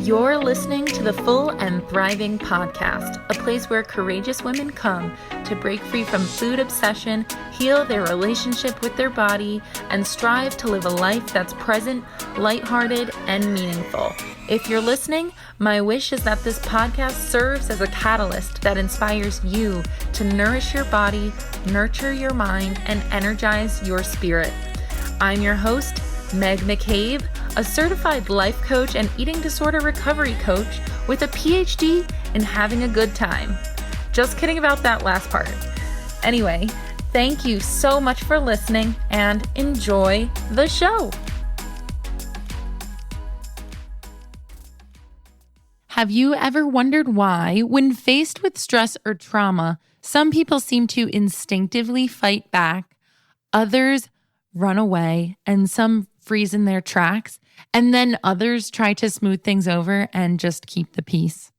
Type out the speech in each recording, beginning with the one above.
You're listening to the Full and Thriving Podcast, a place where courageous women come to break free from food obsession, heal their relationship with their body, and strive to live a life that's present, lighthearted, and meaningful. If you're listening, my wish is that this podcast serves as a catalyst that inspires you to nourish your body, nurture your mind, and energize your spirit. I'm your host, Meg McCabe, a certified life coach and eating disorder recovery coach with a PhD in having a good time. Just kidding about that last part. Anyway, thank you so much for listening and enjoy the show. Have you ever wondered why, when faced with stress or trauma, some people seem to instinctively fight back, others run away, and some freeze in their tracks, and then others try to smooth things over and just keep the peace?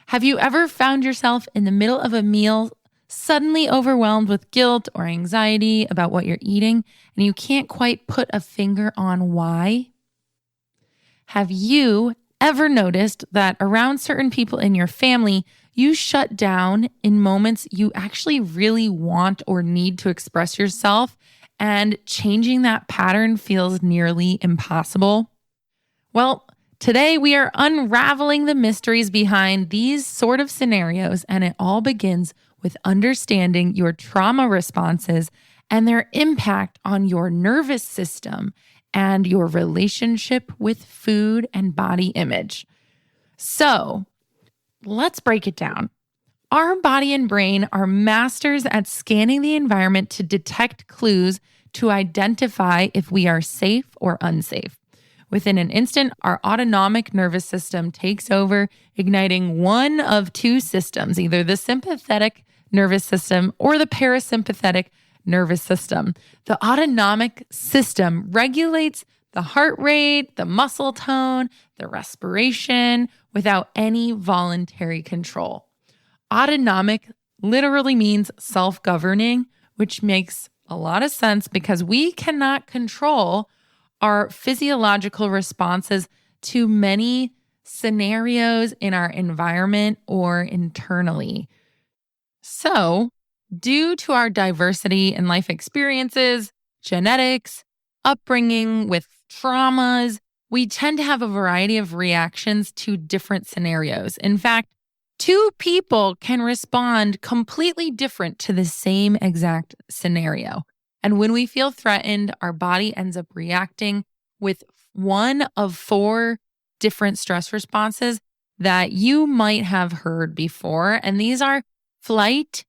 Have you ever found yourself in the middle of a meal, suddenly overwhelmed with guilt or anxiety about what you're eating, and you can't quite put a finger on why? Have you ever noticed that around certain people in your family, you shut down in moments you actually really want or need to express yourself, and changing that pattern feels nearly impossible? Well, today we are unraveling the mysteries behind these sort of scenarios, and it all begins with understanding your trauma responses and their impact on your nervous system and your relationship with food and body image. So, let's break it down. Our body and brain are masters at scanning the environment to detect clues to identify if we are safe or unsafe. Within an instant, our autonomic nervous system takes over, igniting one of two systems, either the sympathetic nervous system or the parasympathetic nervous system. The autonomic system regulates the heart rate, the muscle tone, the respiration without any voluntary control. Autonomic literally means self-governing, which makes a lot of sense because we cannot control our physiological responses to many scenarios in our environment or internally. So, due to our diversity in life experiences, genetics, upbringing with traumas, we tend to have a variety of reactions to different scenarios. In fact, two people can respond completely different to the same exact scenario. And when we feel threatened, our body ends up reacting with one of four different stress responses that you might have heard before. And these are flight,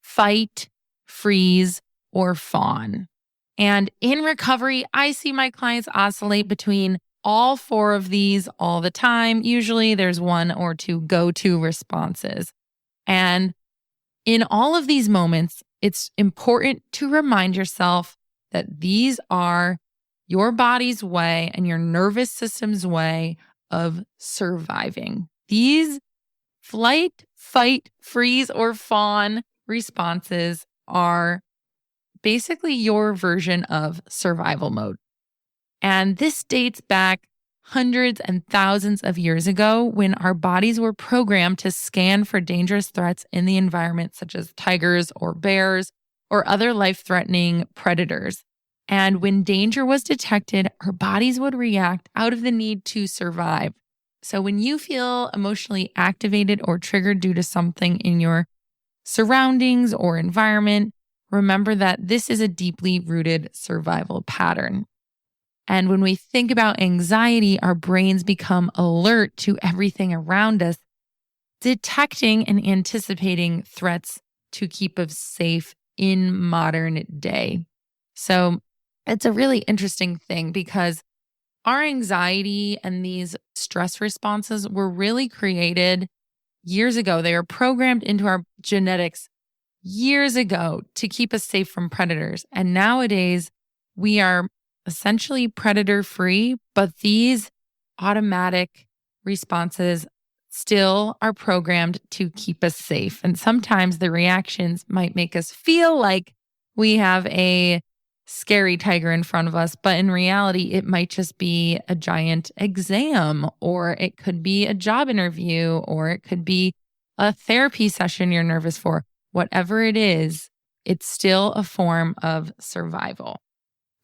fight, freeze, or fawn. And in recovery, I see my clients oscillate between all four of these all the time. Usually there's one or two go-to responses. And in all of these moments, it's important to remind yourself that these are your body's way and your nervous system's way of surviving. These flight, fight, freeze, or fawn responses are basically your version of survival mode. And this dates back hundreds and thousands of years ago when our bodies were programmed to scan for dangerous threats in the environment, such as tigers or bears or other life-threatening predators. And when danger was detected, our bodies would react out of the need to survive. So when you feel emotionally activated or triggered due to something in your surroundings or environment, remember that this is a deeply rooted survival pattern. And when we think about anxiety, our brains become alert to everything around us, detecting and anticipating threats to keep us safe in modern day. So it's a really interesting thing because our anxiety and these stress responses were really created years ago. They were programmed into our genetics years ago to keep us safe from predators. And nowadays, we are essentially predator-free, but these automatic responses still are programmed to keep us safe. And sometimes the reactions might make us feel like we have a scary tiger in front of us, but in reality, it might just be a giant exam, or it could be a job interview, or it could be a therapy session you're nervous for. Whatever it is, it's still a form of survival.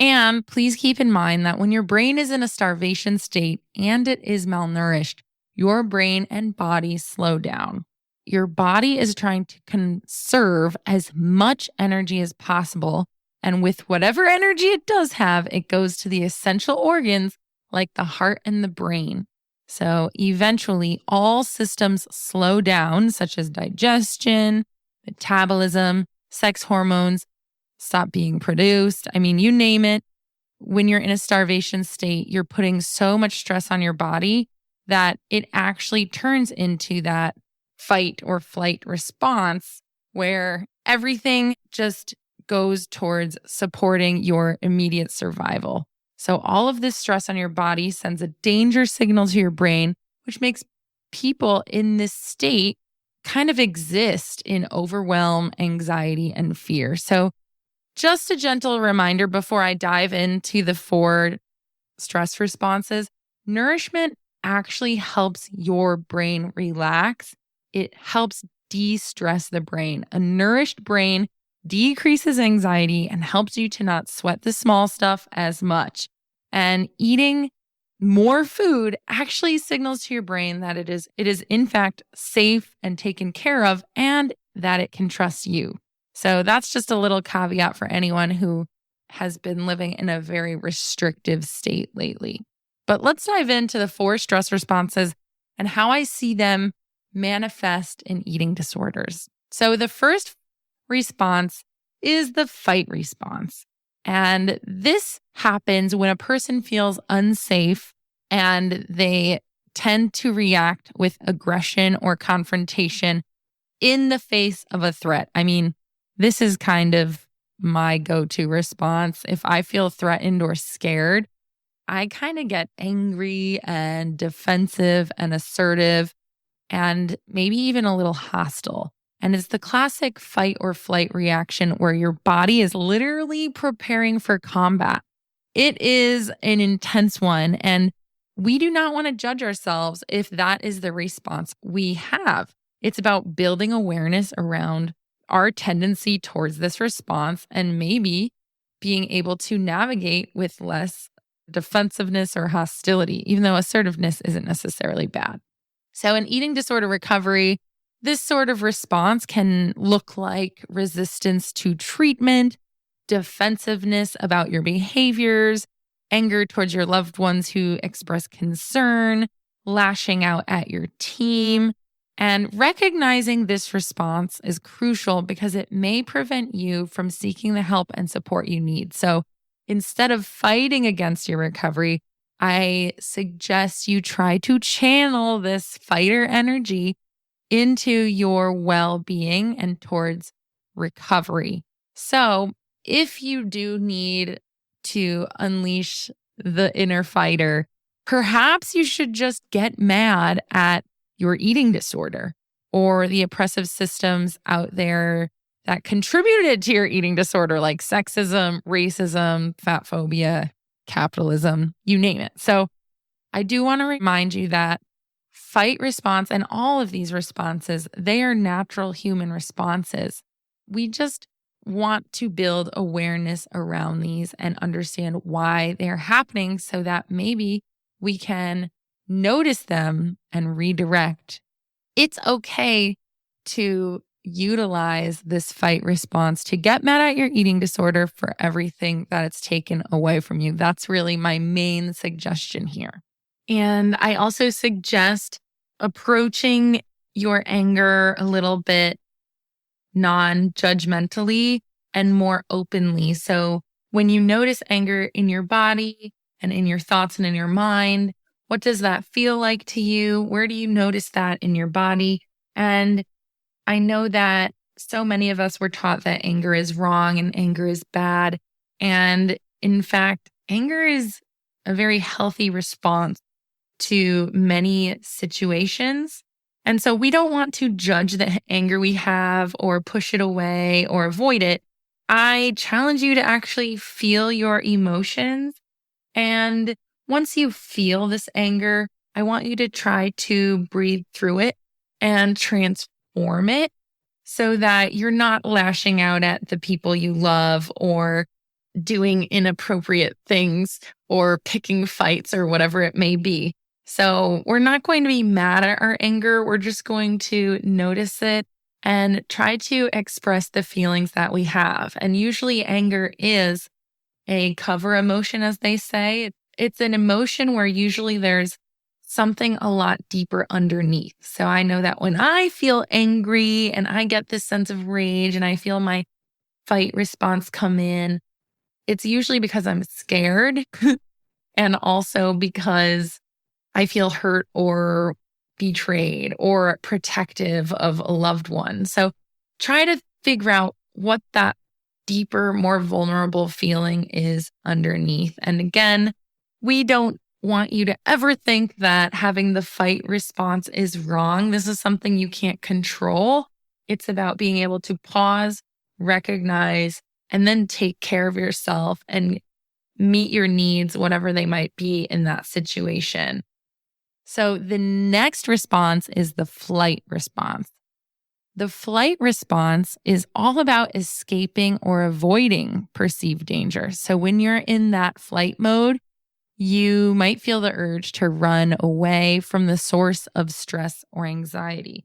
And please keep in mind that when your brain is in a starvation state and it is malnourished, your brain and body slow down. Your body is trying to conserve as much energy as possible. And with whatever energy it does have, it goes to the essential organs like the heart and the brain. So eventually, all systems slow down, such as digestion, metabolism, sex hormones, stop being produced. I mean, you name it. When you're in a starvation state, you're putting so much stress on your body that it actually turns into that fight or flight response where everything just goes towards supporting your immediate survival. So all of this stress on your body sends a danger signal to your brain, which makes people in this state kind of exist in overwhelm, anxiety, and fear. So just a gentle reminder before I dive into the 4 stress responses, nourishment actually helps your brain relax. It helps de-stress the brain. A nourished brain decreases anxiety and helps you to not sweat the small stuff as much. And eating more food actually signals to your brain that it is in fact safe and taken care of and that it can trust you. So that's just a little caveat for anyone who has been living in a very restrictive state lately. But let's dive into the 4 stress responses and how I see them manifest in eating disorders. So the first response is the fight response. And this happens when a person feels unsafe and they tend to react with aggression or confrontation in the face of a threat. I mean, this is kind of my go-to response. If I feel threatened or scared, I kind of get angry and defensive and assertive and maybe even a little hostile. And it's the classic fight or flight reaction where your body is literally preparing for combat. It is an intense one, and we do not want to judge ourselves if that is the response we have. It's about building awareness around our tendency towards this response and maybe being able to navigate with less defensiveness or hostility, even though assertiveness isn't necessarily bad. So in eating disorder recovery, this sort of response can look like resistance to treatment, defensiveness about your behaviors, anger towards your loved ones who express concern, lashing out at your team. And recognizing this response is crucial because it may prevent you from seeking the help and support you need. So instead of fighting against your recovery, I suggest you try to channel this fighter energy into your well-being and towards recovery. So if you do need to unleash the inner fighter, perhaps you should just get mad at your eating disorder or the oppressive systems out there that contributed to your eating disorder, like sexism, racism, fat phobia, capitalism, you name it. So I do want to remind you that fight response and all of these responses, they are natural human responses. We just want to build awareness around these and understand why they're happening so that maybe we can notice them and redirect. It's okay to utilize this fight response to get mad at your eating disorder for everything that it's taken away from you. That's really my main suggestion here. And I also suggest approaching your anger a little bit non-judgmentally and more openly. So when you notice anger in your body and in your thoughts and in your mind, what does that feel like to you? Where do you notice that in your body? And I know that so many of us were taught that anger is wrong and anger is bad. And in fact, anger is a very healthy response to many situations. And so we don't want to judge the anger we have or push it away or avoid it. I challenge you to actually feel your emotions. And once you feel this anger, I want you to try to breathe through it and transform it so that you're not lashing out at the people you love or doing inappropriate things or picking fights or whatever it may be. So we're not going to be mad at our anger. We're just going to notice it and try to express the feelings that we have. And usually anger is a cover emotion, as they say. It's an emotion where usually there's something a lot deeper underneath. So I know that when I feel angry and I get this sense of rage and I feel my fight response come in, it's usually because I'm scared and also because I feel hurt or betrayed or protective of a loved one. So try to figure out what that deeper, more vulnerable feeling is underneath. And again, we don't want you to ever think that having the fight response is wrong. This is something you can't control. It's about being able to pause, recognize, and then take care of yourself and meet your needs, whatever they might be in that situation. So the next response is the flight response. The flight response is all about escaping or avoiding perceived danger. So when you're in that flight mode, you might feel the urge to run away from the source of stress or anxiety.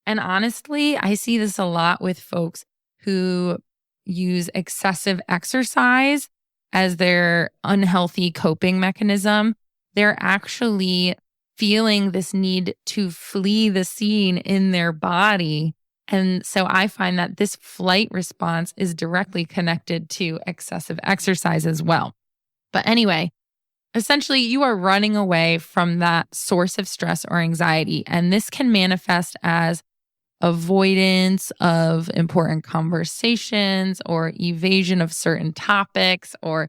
And honestly, I see this a lot with folks who use excessive exercise as their unhealthy coping mechanism. They're actually feeling this need to flee the scene in their body. And so I find that this flight response is directly connected to excessive exercise as well. But anyway, essentially, you are running away from that source of stress or anxiety. And this can manifest as avoidance of important conversations or evasion of certain topics or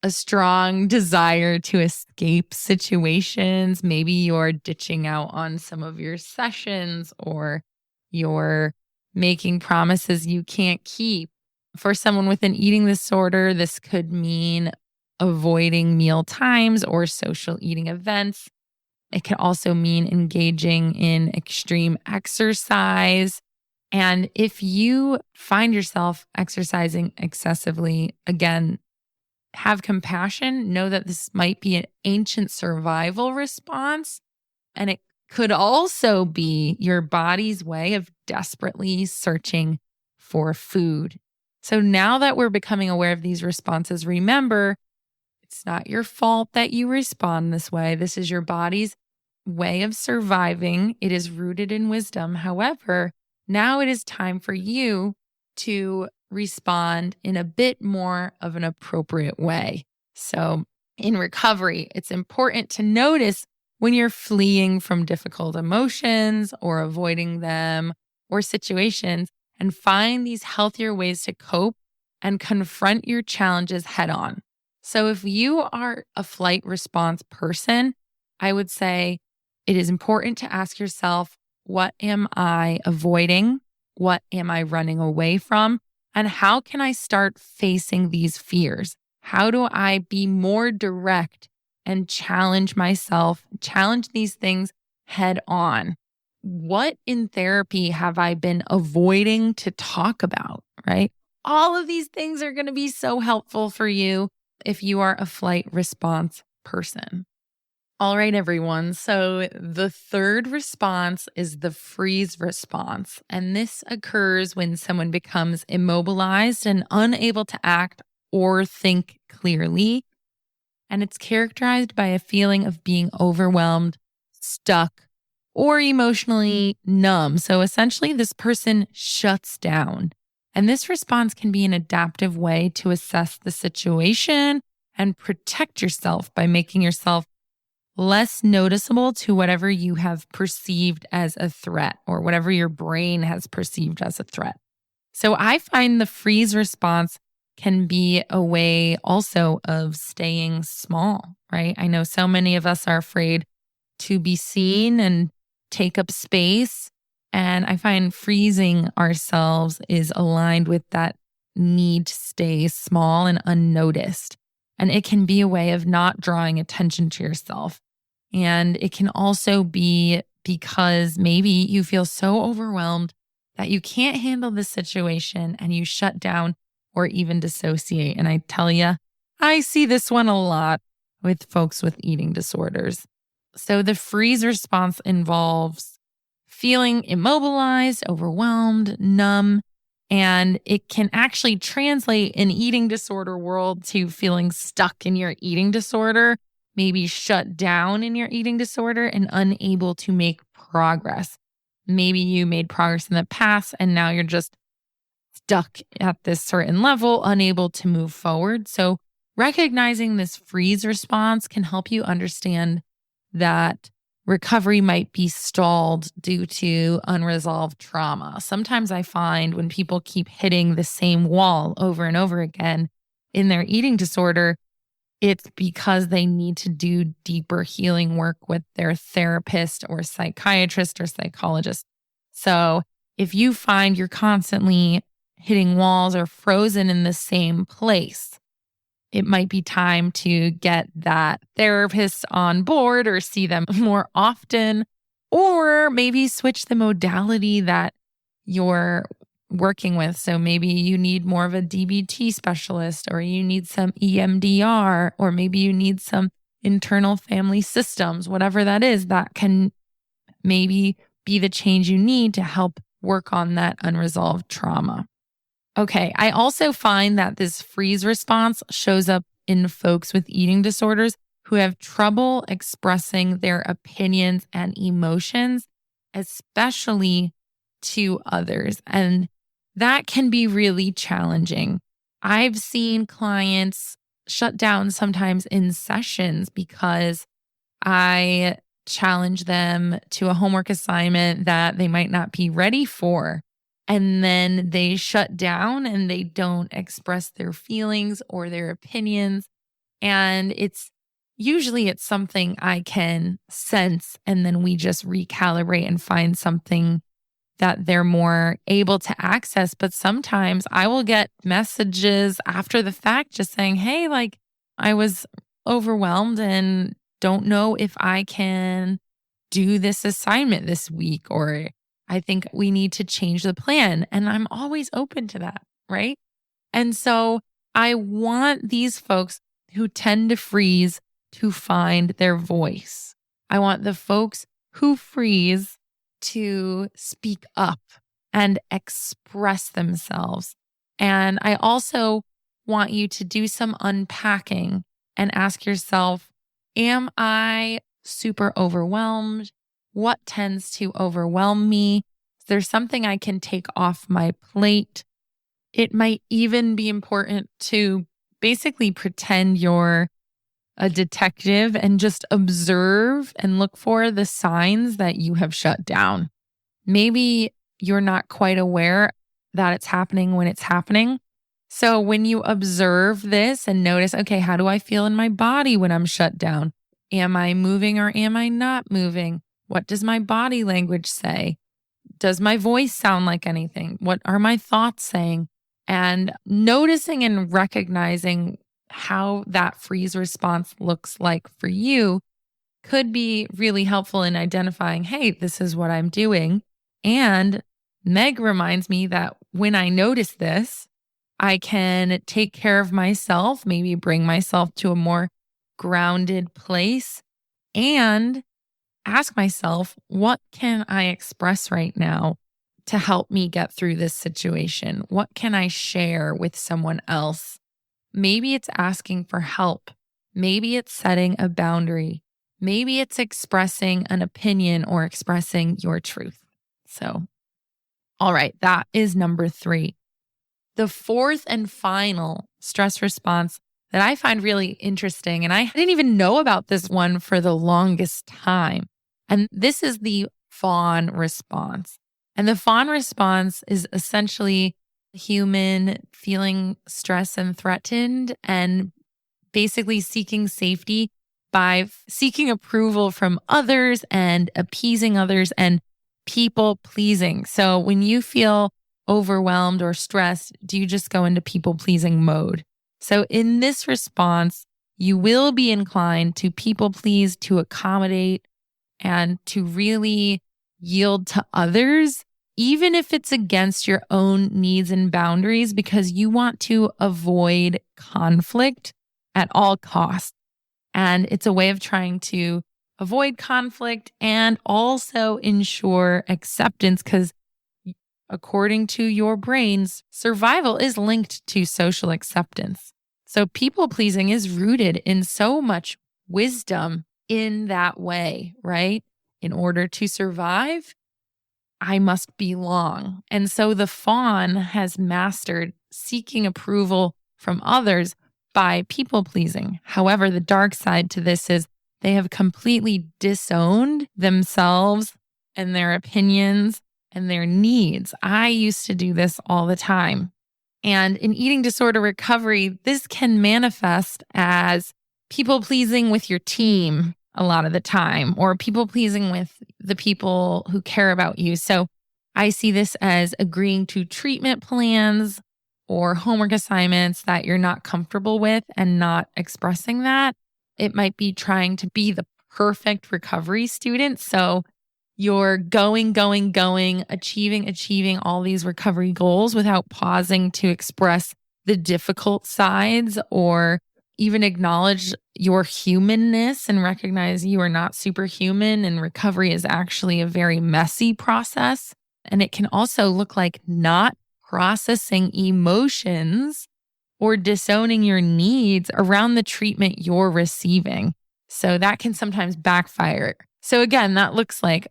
a strong desire to escape situations. Maybe you're ditching out on some of your sessions or you're making promises you can't keep. For someone with an eating disorder, this could mean avoiding meal times or social eating events. It can also mean engaging in extreme exercise. And if you find yourself exercising excessively, again, have compassion. Know that this might be an ancient survival response. And it could also be your body's way of desperately searching for food. So now that we're becoming aware of these responses, remember, it's not your fault that you respond this way. This is your body's way of surviving. It is rooted in wisdom. However, now it is time for you to respond in a bit more of an appropriate way. So in recovery, it's important to notice when you're fleeing from difficult emotions or avoiding them or situations and find these healthier ways to cope and confront your challenges head on. So if you are a flight response person, I would say it is important to ask yourself, what am I avoiding? What am I running away from? And how can I start facing these fears? How do I be more direct and challenge myself, challenge these things head on? What in therapy have I been avoiding to talk about, right? All of these things are going to be so helpful for you if you are a flight response person. All right, everyone. So the third response is the freeze response. And this occurs when someone becomes immobilized and unable to act or think clearly. And it's characterized by a feeling of being overwhelmed, stuck, or emotionally numb. So essentially, this person shuts down. And this response can be an adaptive way to assess the situation and protect yourself by making yourself less noticeable to whatever you have perceived as a threat or whatever your brain has perceived as a threat. So I find the freeze response can be a way also of staying small, right? I know so many of us are afraid to be seen and take up space. And I find freezing ourselves is aligned with that need to stay small and unnoticed. And it can be a way of not drawing attention to yourself. And it can also be because maybe you feel so overwhelmed that you can't handle the situation and you shut down or even dissociate. And I tell you, I see this one a lot with folks with eating disorders. So the freeze response involves feeling immobilized, overwhelmed, numb, and it can actually translate in eating disorder world to feeling stuck in your eating disorder, maybe shut down in your eating disorder and unable to make progress. Maybe you made progress in the past and now you're just stuck at this certain level, unable to move forward. So recognizing this freeze response can help you understand that recovery might be stalled due to unresolved trauma. Sometimes I find when people keep hitting the same wall over and over again in their eating disorder, it's because they need to do deeper healing work with their therapist or psychiatrist or psychologist. So if you find you're constantly hitting walls or frozen in the same place, it might be time to get that therapist on board or see them more often, or maybe switch the modality that you're working with. So maybe you need more of a DBT specialist, or you need some EMDR, or maybe you need some internal family systems, whatever that is, that can maybe be the change you need to help work on that unresolved trauma. Okay, I also find that this freeze response shows up in folks with eating disorders who have trouble expressing their opinions and emotions, especially to others. And that can be really challenging. I've seen clients shut down sometimes in sessions because I challenge them to a homework assignment that they might not be ready for. And then they shut down and they don't express their feelings or their opinions. And it's something I can sense. And then we just recalibrate and find something that they're more able to access. But sometimes I will get messages after the fact just saying, hey, like I was overwhelmed and don't know if I can do this assignment this week, or I think we need to change the plan. And I'm always open to that, right? And so I want these folks who tend to freeze to find their voice. I want the folks who freeze to speak up and express themselves. And I also want you to do some unpacking and ask yourself, am I super overwhelmed? What tends to overwhelm me? Is there something I can take off my plate? It might even be important to basically pretend you're a detective and just observe and look for the signs that you have shut down. Maybe you're not quite aware that it's happening when it's happening. So when you observe this and notice, okay, how do I feel in my body when I'm shut down? Am I moving or am I not moving? What does my body language say? Does my voice sound like anything? What are my thoughts saying? And noticing and recognizing how that freeze response looks like for you could be really helpful in identifying, hey, this is what I'm doing. And Meg reminds me that when I notice this, I can take care of myself, maybe bring myself to a more grounded place, and ask myself, what can I express right now to help me get through this situation? What can I share with someone else? Maybe it's asking for help. Maybe it's setting a boundary. Maybe it's expressing an opinion or expressing your truth. So, all right, that is number 3. The fourth and final stress response that I find really interesting, and I didn't even know about this one for the longest time. And this is the fawn response. And the fawn response is essentially human feeling stress and threatened and basically seeking safety by seeking approval from others and appeasing others and people pleasing. So when you feel overwhelmed or stressed, do you just go into people-pleasing mode? So in this response, you will be inclined to people-please, to accommodate, and to really yield to others, even if it's against your own needs and boundaries, because you want to avoid conflict at all costs. And it's a way of trying to avoid conflict and also ensure acceptance, because according to your brains, survival is linked to social acceptance. So people pleasing is rooted in so much wisdom in that way, right? In order to survive, I must belong. And so the fawn has mastered seeking approval from others by people pleasing. However, the dark side to this is they have completely disowned themselves and their opinions and their needs. I used to do this all the time. And in eating disorder recovery, this can manifest as people pleasing with your team a lot of the time, or people pleasing with the people who care about you. So I see this as agreeing to treatment plans or homework assignments that you're not comfortable with and not expressing that. It might be trying to be the perfect recovery student. So you're going, achieving all these recovery goals without pausing to express the difficult sides or even acknowledge your humanness and recognize you are not superhuman, and recovery is actually a very messy process. And it can also look like not processing emotions or disowning your needs around the treatment you're receiving. So that can sometimes backfire. So again, that looks like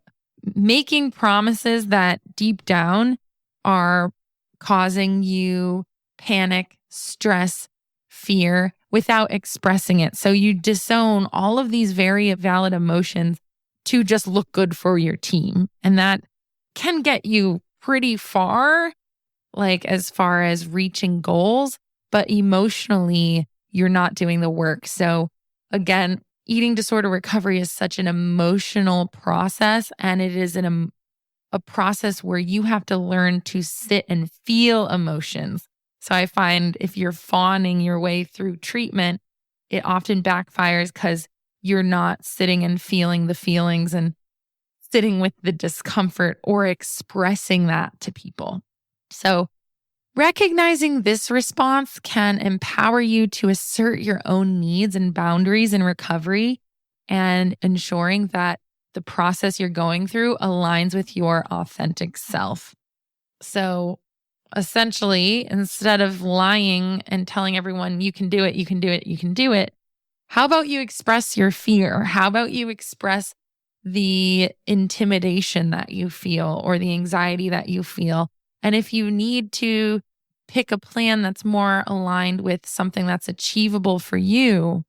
making promises that deep down are causing you panic, stress, fear without expressing it. So you disown all of these very valid emotions to just look good for your team. And that can get you pretty far, like as far as reaching goals, but emotionally, you're not doing the work. So again, eating disorder recovery is such an emotional process, and it is a process where you have to learn to sit and feel emotions. So I find if you're fawning your way through treatment, it often backfires because you're not sitting and feeling the feelings and sitting with the discomfort or expressing that to people. So recognizing this response can empower you to assert your own needs and boundaries in recovery, and ensuring that the process you're going through aligns with your authentic self. So essentially, instead of lying and telling everyone you can do it, you can do it, you can do it, how about you express your fear? How about you express the intimidation that you feel or the anxiety that you feel? And if you need to pick a plan that's more aligned with something that's achievable for you,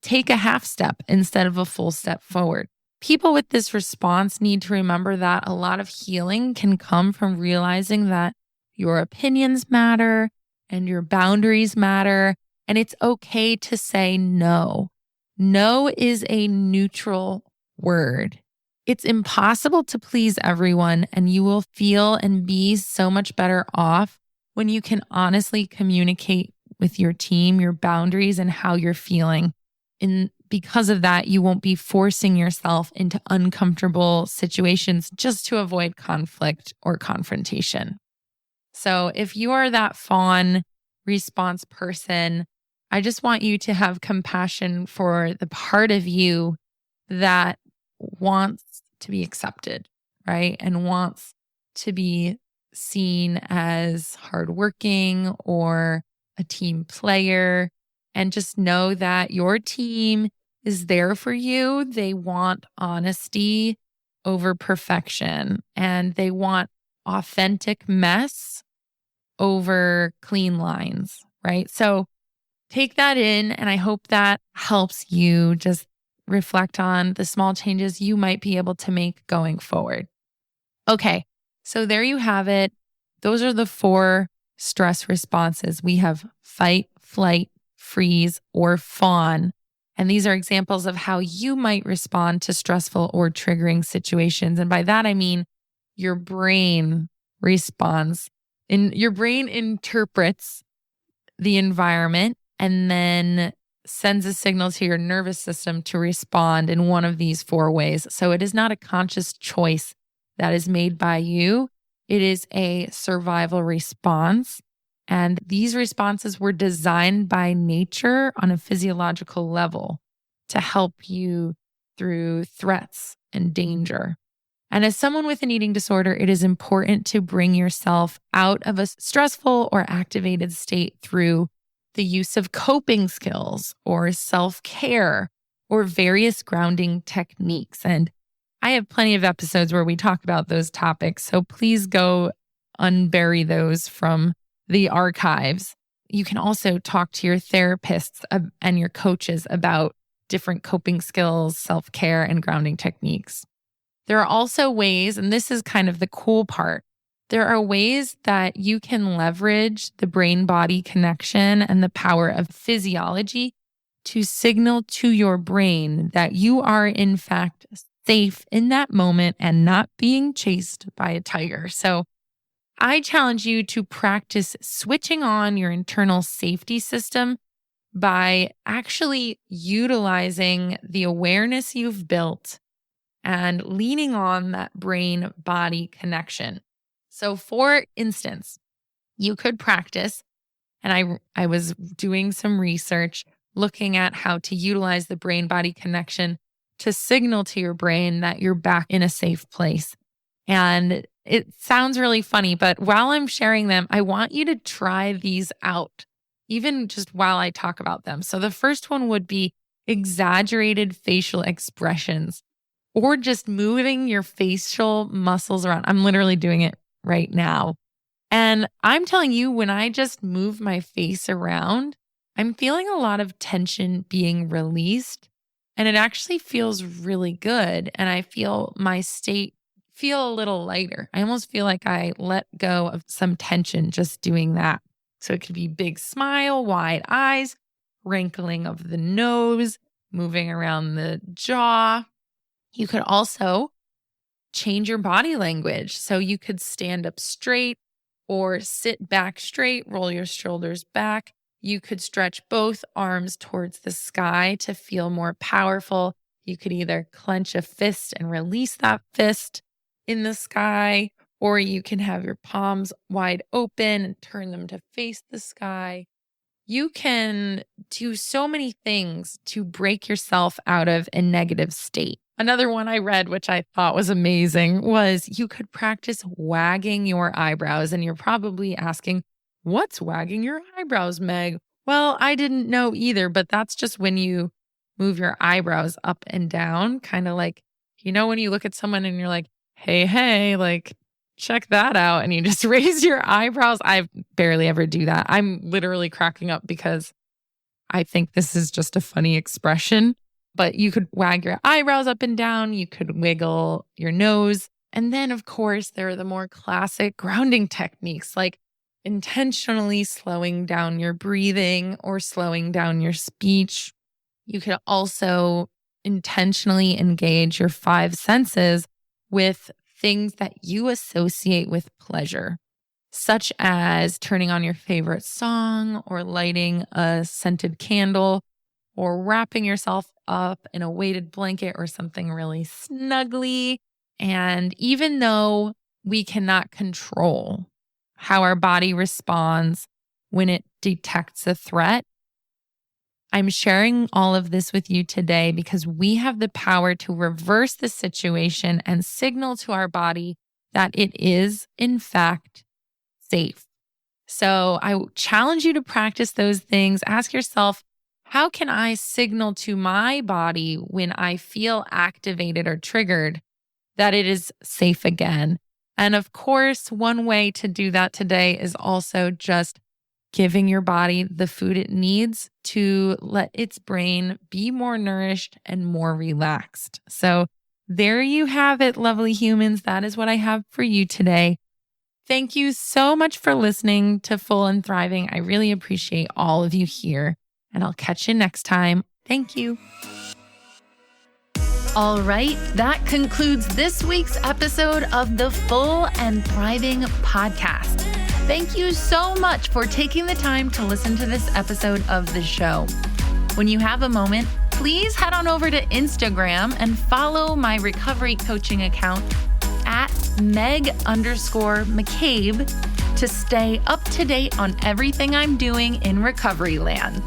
take a half step instead of a full step forward. People with this response need to remember that a lot of healing can come from realizing that your opinions matter and your boundaries matter, and it's okay to say no. No is a neutral word. It's impossible to please everyone, and you will feel and be so much better off when you can honestly communicate with your team, your boundaries, and how you're feeling. And because of that, you won't be forcing yourself into uncomfortable situations just to avoid conflict or confrontation. So if you are that fawn response person, I just want you to have compassion for the part of you that wants to be accepted, right? And wants to be seen as hardworking or a team player. And just know that your team is there for you. They want honesty over perfection, and they want authentic mess over clean lines, right? So take that in, and I hope that helps you just reflect on the small changes you might be able to make going forward. Okay, so there you have it. Those are the 4 stress responses. We have fight, flight, freeze, or fawn. And these are examples of how you might respond to stressful or triggering situations. And by that, I mean your brain responds Your brain interprets the environment and then sends a signal to your nervous system to respond in one of these 4 ways. So it is not a conscious choice that is made by you. It is a survival response. And these responses were designed by nature on a physiological level to help you through threats and danger. And as someone with an eating disorder, it is important to bring yourself out of a stressful or activated state through the use of coping skills or self-care or various grounding techniques. And I have plenty of episodes where we talk about those topics. So please go unbury those from the archives. You can also talk to your therapists and your coaches about different coping skills, self-care, and grounding techniques. There are also ways, and this is kind of the cool part, there are ways that you can leverage the brain-body connection and the power of physiology to signal to your brain that you are in fact safe in that moment and not being chased by a tiger. So I challenge you to practice switching on your internal safety system by actually utilizing the awareness you've built and leaning on that brain-body connection. So for instance, you could practice, and I was doing some research looking at how to utilize the brain-body connection to signal to your brain that you're back in a safe place. And it sounds really funny, but while I'm sharing them, I want you to try these out, even just while I talk about them. So the first one would be exaggerated facial expressions or just moving your facial muscles around. I'm literally doing it right now. And I'm telling you, when I just move my face around, I'm feeling a lot of tension being released. And it actually feels really good. And I feel my state feel a little lighter. I almost feel like I let go of some tension just doing that. So it could be big smile, wide eyes, wrinkling of the nose, moving around the jaw. You could also change your body language. So you could stand up straight or sit back straight, roll your shoulders back. You could stretch both arms towards the sky to feel more powerful. You could either clench a fist and release that fist in the sky, or you can have your palms wide open and turn them to face the sky. You can do so many things to break yourself out of a negative state. Another one I read, which I thought was amazing, was you could practice wagging your eyebrows. And you're probably asking, what's wagging your eyebrows, Meg? Well, I didn't know either, but that's just when you move your eyebrows up and down, kind of like, when you look at someone and you're like, hey, like, check that out. And you just raise your eyebrows. I barely ever do that. I'm literally cracking up because I think this is just a funny expression. But you could wag your eyebrows up and down. You could wiggle your nose. And then, of course, there are the more classic grounding techniques like intentionally slowing down your breathing or slowing down your speech. You could also intentionally engage your 5 senses with things that you associate with pleasure, such as turning on your favorite song or lighting a scented candle or wrapping yourself up in a weighted blanket or something really snuggly. And even though we cannot control how our body responds when it detects a threat, I'm sharing all of this with you today because we have the power to reverse the situation and signal to our body that it is, in fact, safe. So I challenge you to practice those things. Ask yourself, how can I signal to my body when I feel activated or triggered that it is safe again? And of course, one way to do that today is also just giving your body the food it needs to let its brain be more nourished and more relaxed. So there you have it, lovely humans. That is what I have for you today. Thank you so much for listening to Full and Thriving. I really appreciate all of you here, and I'll catch you next time. Thank you. All right, that concludes this week's episode of the Full and Thriving podcast. Thank you so much for taking the time to listen to this episode of the show. When you have a moment, please head on over to Instagram and follow my recovery coaching account at Meg_McCabe to stay up to date on everything I'm doing in recovery land.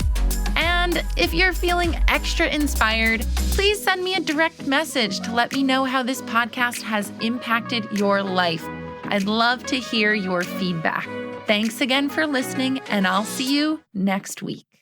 And if you're feeling extra inspired, please send me a direct message to let me know how this podcast has impacted your life. I'd love to hear your feedback. Thanks again for listening, and I'll see you next week.